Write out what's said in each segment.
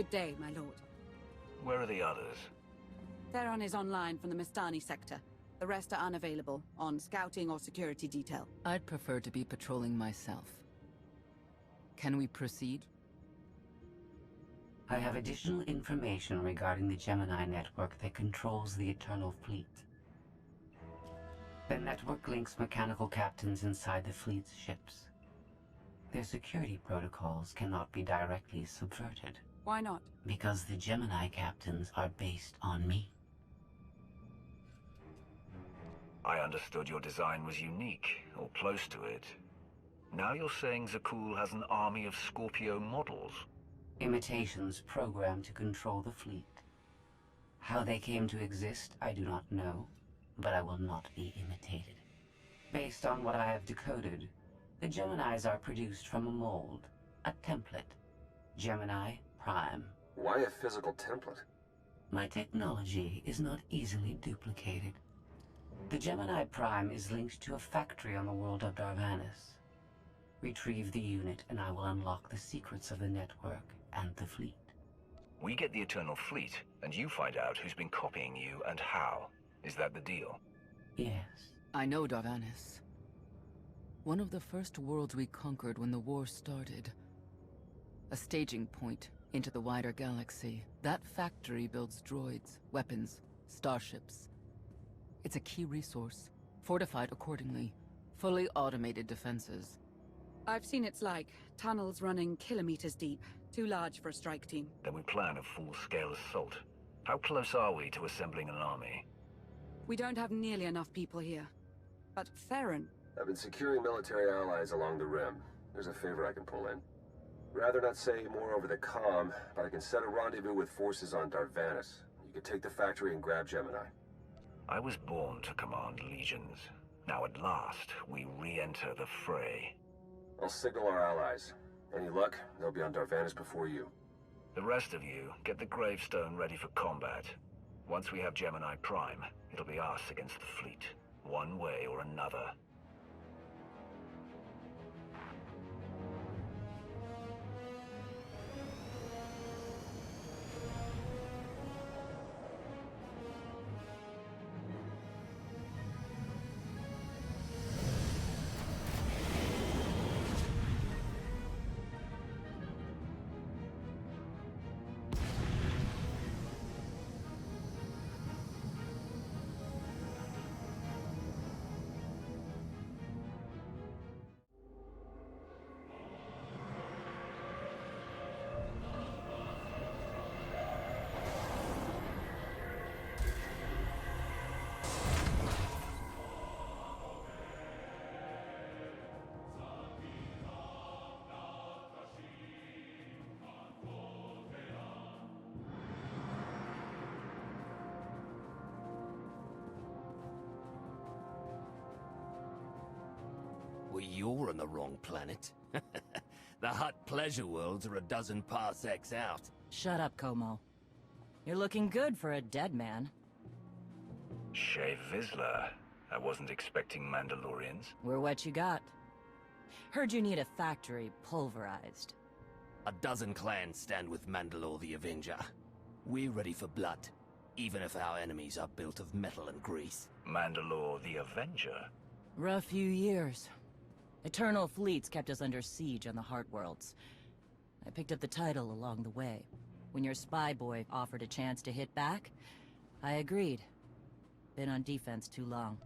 Good day, my lord. Where are the others? Theron is online from the Mistani sector. The rest are unavailable, on scouting or security detail. I'd prefer to be patrolling myself. Can we proceed? I have additional information regarding the Gemini network that controls the Eternal Fleet. The network links mechanical captains inside the fleet's ships. Their security protocols cannot be directly subverted. Why not? Because the Gemini captains are based on me. I understood your design was unique, or close to it. Now you're saying Zakul has an army of Scorpio models? Imitations programmed to control the fleet. How they came to exist, I do not know, but I will not be imitated. Based on what I have decoded, the Geminis are produced from a mold, a template. Gemini Prime. Why a physical template? My technology is not easily duplicated. The Gemini Prime is linked to a factory on the world of Darvanis. Retrieve the unit and I will unlock the secrets of the network and the fleet. We get the Eternal Fleet, and you find out who's been copying you and how. Is that the deal? Yes. I know Darvanis. One of the first worlds we conquered when the war started. A staging point into the wider galaxy. That factory builds droids, weapons, starships. It's a key resource, fortified accordingly. Fully automated defenses. I've seen it's like tunnels running kilometers deep. Too large for a strike team. Then we plan a full-scale assault. How close are we to assembling an army? We don't have nearly enough people here. But Theron... I've been securing military allies along the rim. There's a favor I can pull in. Rather not say more over the comm, but I can set a rendezvous with forces on Darvanis. You can take the factory and grab Gemini. I was born to command legions. Now at last, we re-enter the fray. I'll signal our allies. Any luck, they'll be on Darvanis before you. The rest of you, get the gravestone ready for combat. Once we have Gemini Prime, it'll be us against the fleet. One way or another. Well, you're on the wrong planet. The Hutt pleasure worlds are a dozen parsecs out. Shut up, Como. You're looking good for a dead man. Shea Vizsla. I wasn't expecting Mandalorians. We're what you got. Heard you need a factory pulverized. A dozen clans stand with Mandalore the Avenger. We're ready for blood, even if our enemies are built of metal and grease. Mandalore the Avenger? Rough few years. Eternal fleets kept us under siege on the Heart Worlds. I picked up the title along the way. When your spy boy offered a chance to hit back, I agreed. Been on defense too long.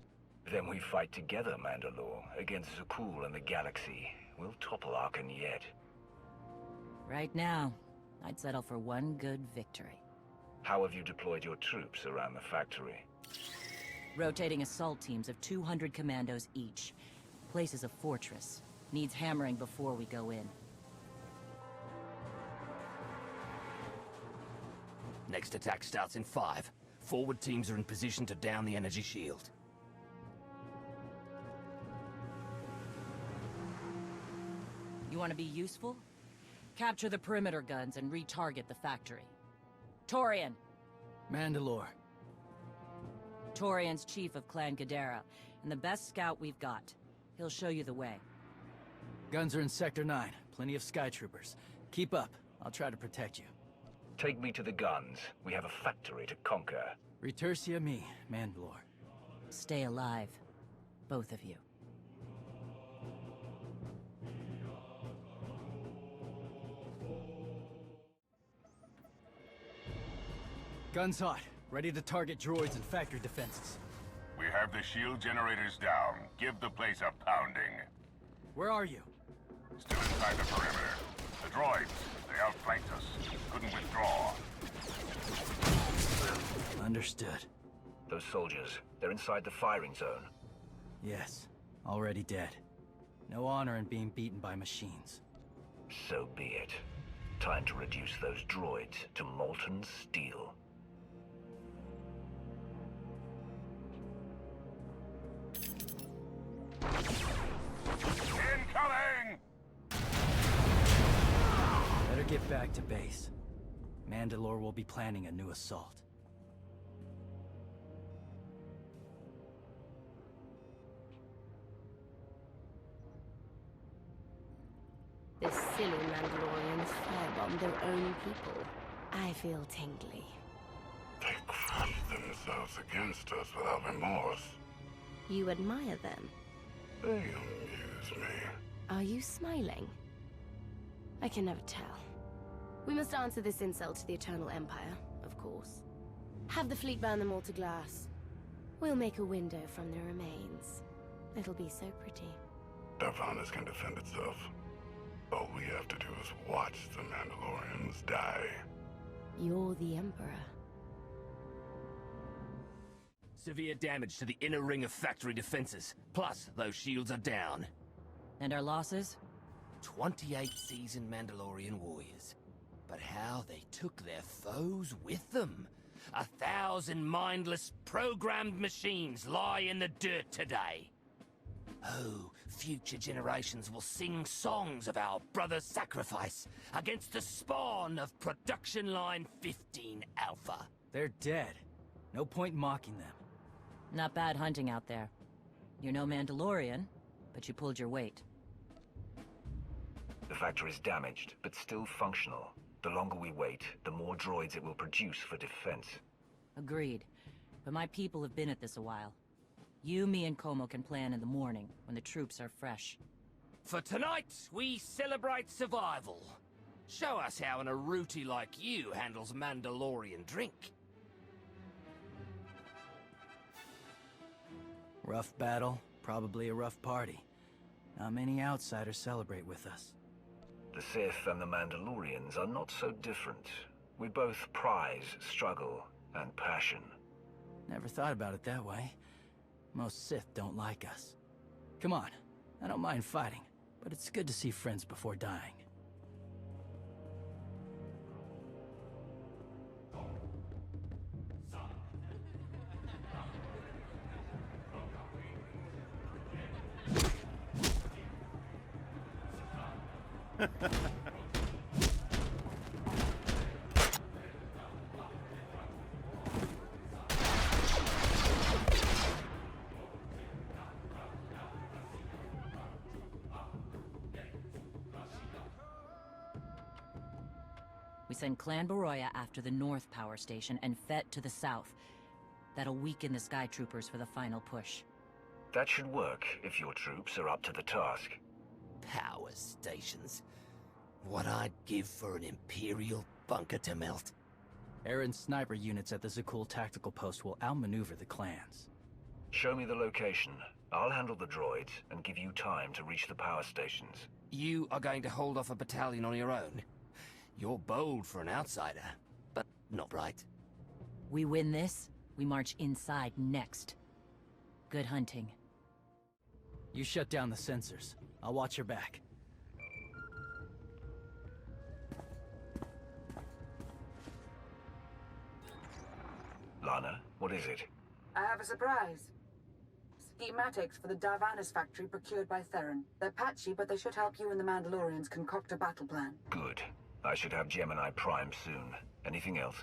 Then we fight together, Mandalore, against Zakul and the galaxy. We'll topple Arkan yet. Right now, I'd settle for one good victory. How have you deployed your troops around the factory? Rotating assault teams of 200 commandos each. Place is a fortress. Needs hammering before we go in. Next attack starts in 5. Forward teams are in position to down the energy shield. You want to be useful? Capture the perimeter guns and retarget the factory. Torian! Mandalore. Torian's chief of Clan Ghidorah, and the best scout we've got. He'll show you the way. Guns are in Sector 9. Plenty of sky troopers. Keep up. I'll try to protect you. Take me to the guns. We have a factory to conquer. Retertia me, Mandalore. Stay alive. Both of you. Guns hot. Ready to target droids and factory defenses. We have the shield generators down. Give the place a pounding. Where are you? Still inside the perimeter. The droids, they outflanked us. Couldn't withdraw. Understood. Those soldiers, they're inside the firing zone. Yes. Already dead. No honor in being beaten by machines. So be it. Time to reduce those droids to molten steel. Incoming! Better get back to base. Mandalore will be planning a new assault. The silly Mandalorians firebomb their own people. I feel tingly. They crush themselves against us without remorse. You admire them. They amuse me. Are you smiling? I can never tell. We must answer this insult to the Eternal Empire, of course. Have the fleet burn them all to glass. We'll make a window from their remains. It'll be so pretty. Darvanus can defend itself. All we have to do is watch the Mandalorians die. You're the Emperor. Severe damage to the inner ring of factory defenses. Plus, those shields are down. And our losses? 28 seasoned Mandalorian warriors. But how they took their foes with them. 1,000 mindless, programmed machines lie in the dirt today. Oh, future generations will sing songs of our brother's sacrifice against the spawn of Production Line 15 Alpha. They're dead. No point mocking them. Not bad hunting out there. You're no Mandalorian, but you pulled your weight. The factory's damaged, but still functional. The longer we wait, the more droids it will produce for defense. Agreed. But my people have been at this a while. You, me, and Como can plan in the morning, when the troops are fresh. For tonight, we celebrate survival. Show us how an Aruti like you handles Mandalorian drink. Rough battle, probably a rough party. Not many outsiders celebrate with us. The Sith and the Mandalorians are not so different. We both prize struggle and passion. Never thought about it that way. Most Sith don't like us. Come on, I don't mind fighting, but it's good to see friends before dying. We send Clan Baroya after the North Power Station and Fett to the south. That'll weaken the Sky Troopers for the final push. That should work if your troops are up to the task. Power stations. What I'd give for an Imperial bunker to melt. Aaron's sniper units at the Zakul tactical post will outmaneuver the clans. Show me the location. I'll handle the droids and give you time to reach the power stations. You are going to hold off a battalion on your own? You're bold for an outsider, but not right. We win this, we march inside next. Good hunting. You shut down the sensors. I'll watch your back. Lana, what is it? I have a surprise. Schematics for the Darvanus factory procured by Theron. They're patchy, but they should help you and the Mandalorians concoct a battle plan. Good. I should have Gemini Prime soon. Anything else?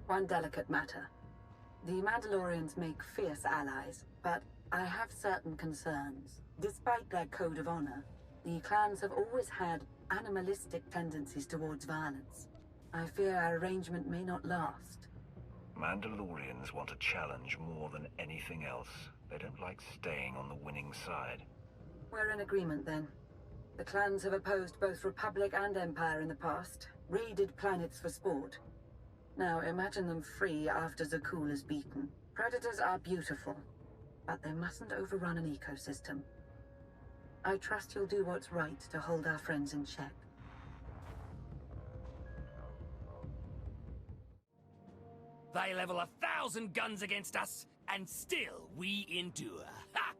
One delicate matter. The Mandalorians make fierce allies, but I have certain concerns. Despite their code of honor, the clans have always had animalistic tendencies towards violence. I fear our arrangement may not last. Mandalorians want a challenge more than anything else. They don't like staying on the winning side. We're in agreement then. The clans have opposed both Republic and Empire in the past, raided planets for sport. Now imagine them free after Zakul is beaten. Predators are beautiful, but they mustn't overrun an ecosystem. I trust you'll do what's right to hold our friends in check. They level 1,000 guns against us, and still we endure. Ha!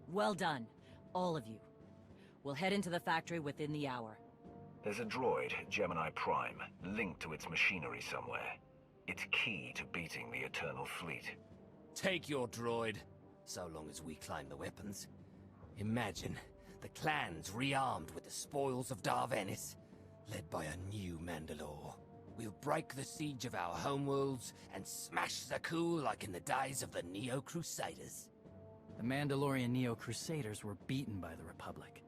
Well done, all of you. We'll head into the factory within the hour. There's a droid, Gemini Prime, linked to its machinery somewhere. It's key to beating the Eternal Fleet. Take your droid, so long as we claim the weapons. Imagine the clans rearmed with the spoils of Darvanis, led by a new Mandalore. We'll break the siege of our homeworlds and smash Zakul like in the days of the Neo-Crusaders. The Mandalorian Neo-Crusaders were beaten by the Republic.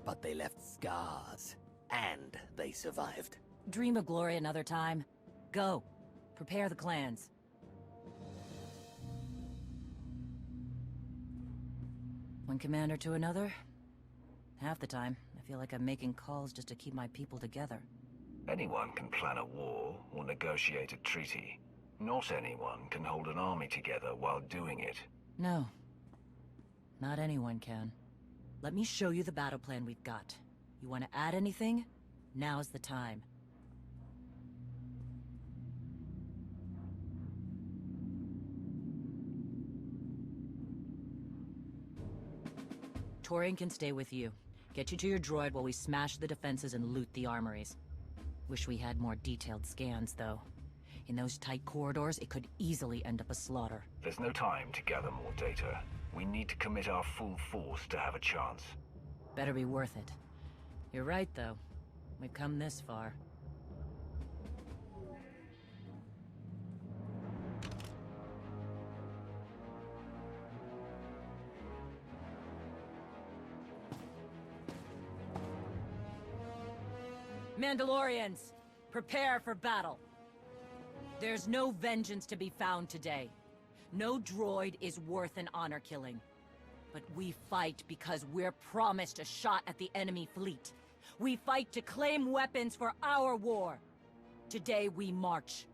But they left scars, and they survived. Dream of glory another time. Go. Prepare the clans. One commander to another? Half the time, I feel like I'm making calls just to keep my people together. Anyone can plan a war or negotiate a treaty. Not anyone can hold an army together while doing it. No. Not anyone can. Let me show you the battle plan we've got. You want to add anything? Now's the time. Torian can stay with you. Get you to your droid while we smash the defenses and loot the armories. Wish we had more detailed scans, though. In those tight corridors, it could easily end up a slaughter. There's no time to gather more data. We need to commit our full force to have a chance. Better be worth it. You're right, though. We've come this far. Mandalorians, prepare for battle. There's no vengeance to be found today. No droid is worth an honor killing. But we fight because we're promised a shot at the enemy fleet. We fight to claim weapons for our war. Today we march.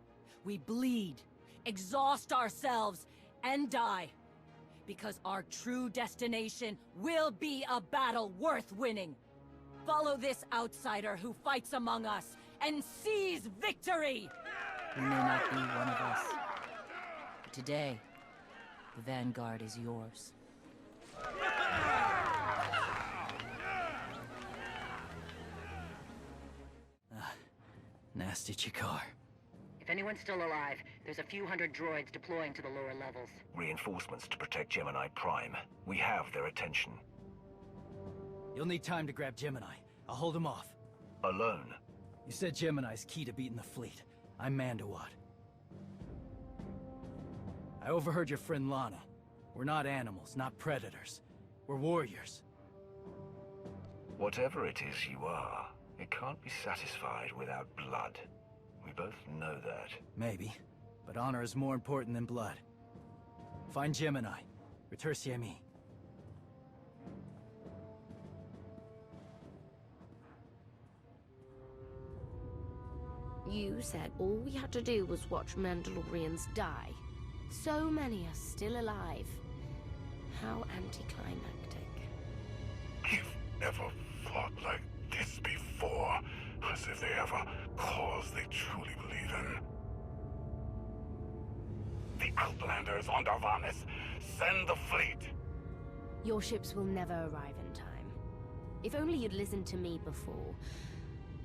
We bleed, exhaust ourselves, and die. Because our true destination will be a battle worth winning. Follow this outsider who fights among us and seize victory! He may not be one of us. But today, the vanguard is yours. Nasty Chikar. If anyone's still alive, there's a few hundred droids deploying to the lower levels. Reinforcements to protect Gemini Prime. We have their attention. You'll need time to grab Gemini. I'll hold him off. Alone? You said Gemini's key to beating the fleet. I'm Mandawat. I overheard your friend Lana. We're not animals, not predators. We're warriors. Whatever it is you are, it can't be satisfied without blood. We both know that. Maybe, but honor is more important than blood. Find Gemini. Return me. You said all we had to do was watch Mandalorians die. So many are still alive. How anticlimactic. You've never fought like this before, as if they have a cause they truly believe in. The Outlanders on Darvanis, send the fleet! Your ships will never arrive in time. If only you'd listened to me before,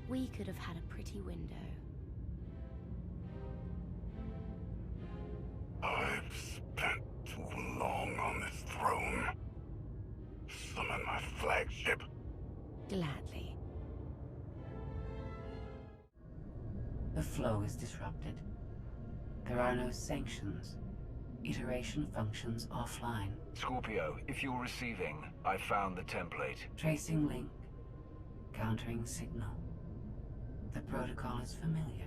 we could have had a pretty window. I've spent too long on this throne. Summon my flagship. Gladly. The flow is disrupted. There are no sanctions. Iteration functions offline. Scorpio, if you're receiving, I found the template. Tracing link. Countering signal. The protocol is familiar.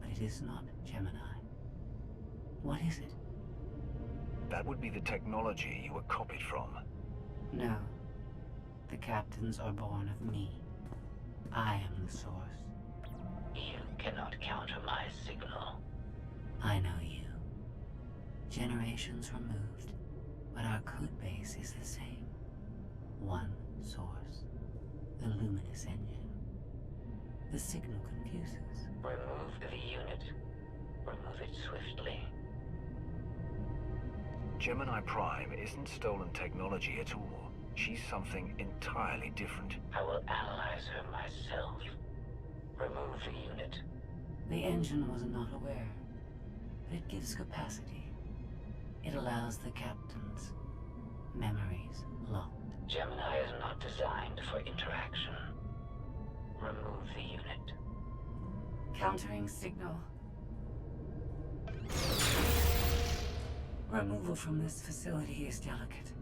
but it is not Gemini. What is it? That would be the technology you were copied from. No. The captains are born of me. I am the source. You cannot counter my signal. I know you. Generations removed, but our code base is the same. One source. The luminous engine. The signal confuses. Remove the unit. Remove it swiftly. Gemini Prime isn't stolen technology at all. She's something entirely different. I will analyze her myself. Remove the unit. The engine was not aware, but it gives capacity. It allows the captains. Memories locked. Gemini is not designed for interaction. Remove the unit. Countering signal. Removal from this facility is delicate.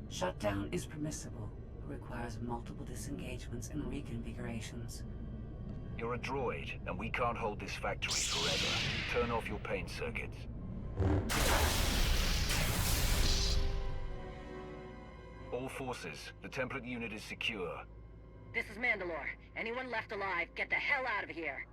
Shutdown is permissible, but requires multiple disengagements and reconfigurations. You're a droid, and we can't hold this factory forever. Turn off your pain circuits. All forces, the template unit is secure. This is Mandalore. Anyone left alive, get the hell out of here.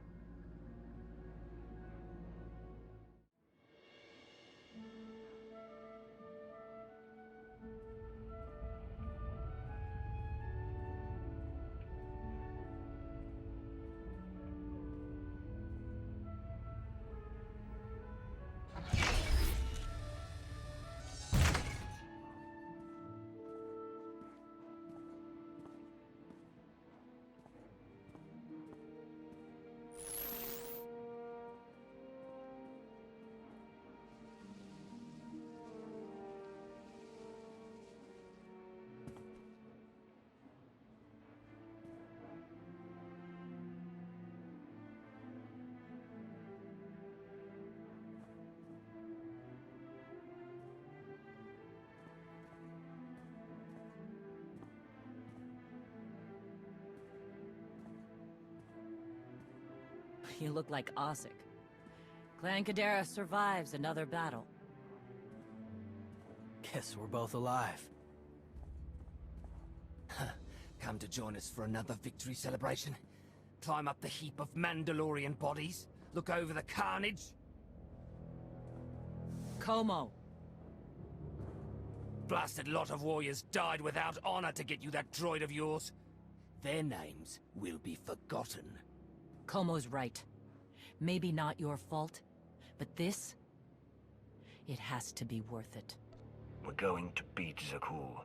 You look like Ossic. Clan Kadera survives another battle. Guess we're both alive. Come to join us for another victory celebration? Climb up the heap of Mandalorian bodies? Look over the carnage? Como. Blasted lot of warriors died without honor to get you that droid of yours. Their names will be forgotten. Como's right. Maybe not your fault, but this... it has to be worth it. We're going to beat Zakul.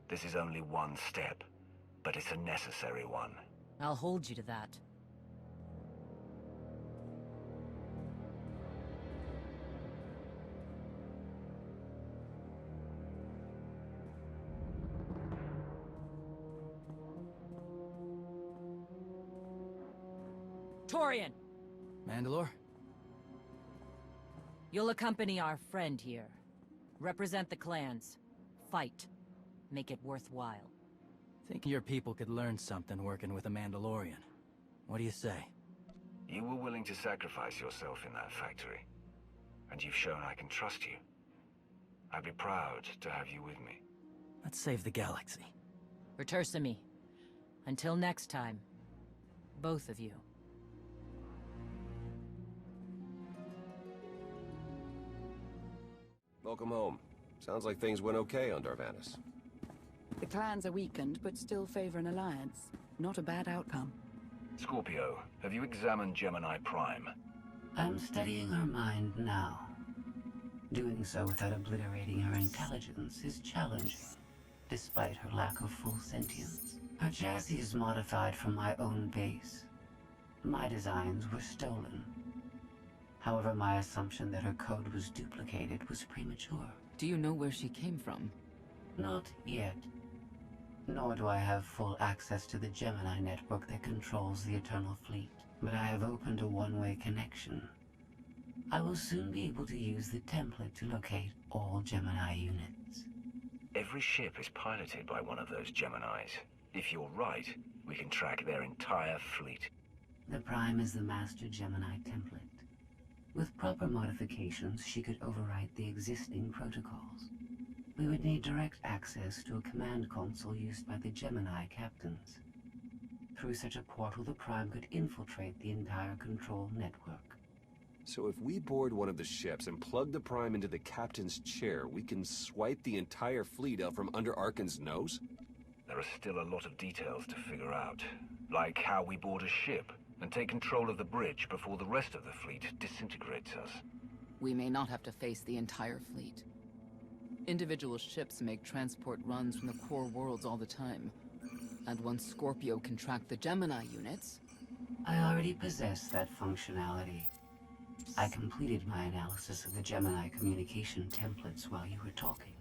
This is only one step, but it's a necessary one. I'll hold you to that. Torian! Mandalore? You'll accompany our friend here. Represent the clans. Fight. Make it worthwhile. Think your people could learn something working with a Mandalorian. What do you say? You were willing to sacrifice yourself in that factory, and you've shown I can trust you. I'd be proud to have you with me. Let's save the galaxy. Retursamy. Until next time. Both of you. Welcome home. Sounds like things went okay on Darvanis. The clans are weakened, but still favor an alliance. Not a bad outcome. Scorpio, have you examined Gemini Prime? I'm studying her mind now. Doing so without obliterating her intelligence is challenging, despite her lack of full sentience. Her chassis is modified from my own base. My designs were stolen. However, my assumption that her code was duplicated was premature. Do you know where she came from? Not yet. Nor do I have full access to the Gemini network that controls the Eternal Fleet. But I have opened a one-way connection. I will soon be able to use the template to locate all Gemini units. Every ship is piloted by one of those Geminis. If you're right, we can track their entire fleet. The Prime is the master Gemini template. With proper modifications, she could overwrite the existing protocols. We would need direct access to a command console used by the Gemini captains. Through such a portal, the Prime could infiltrate the entire control network. So if we board one of the ships and plug the Prime into the captain's chair, we can swipe the entire fleet out from under Arkan's nose? There are still a lot of details to figure out, like how we board a ship and take control of the bridge before the rest of the fleet disintegrates us. We may not have to face the entire fleet. Individual ships make transport runs from the core worlds all the time. And once Scorpio can track the Gemini units... I already possess that functionality. I completed my analysis of the Gemini communication templates while you were talking.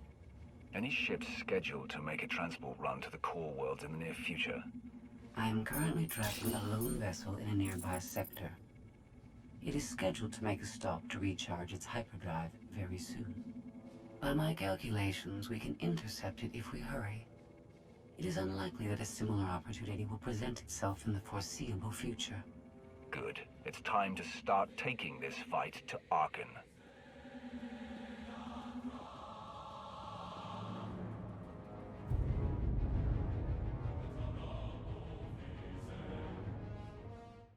Any ships scheduled to make a transport run to the core worlds in the near future? I am currently tracking a lone vessel in a nearby sector. It is scheduled to make a stop to recharge its hyperdrive very soon. By my calculations, we can intercept it if we hurry. It is unlikely that a similar opportunity will present itself in the foreseeable future. Good. It's time to start taking this fight to Arkan.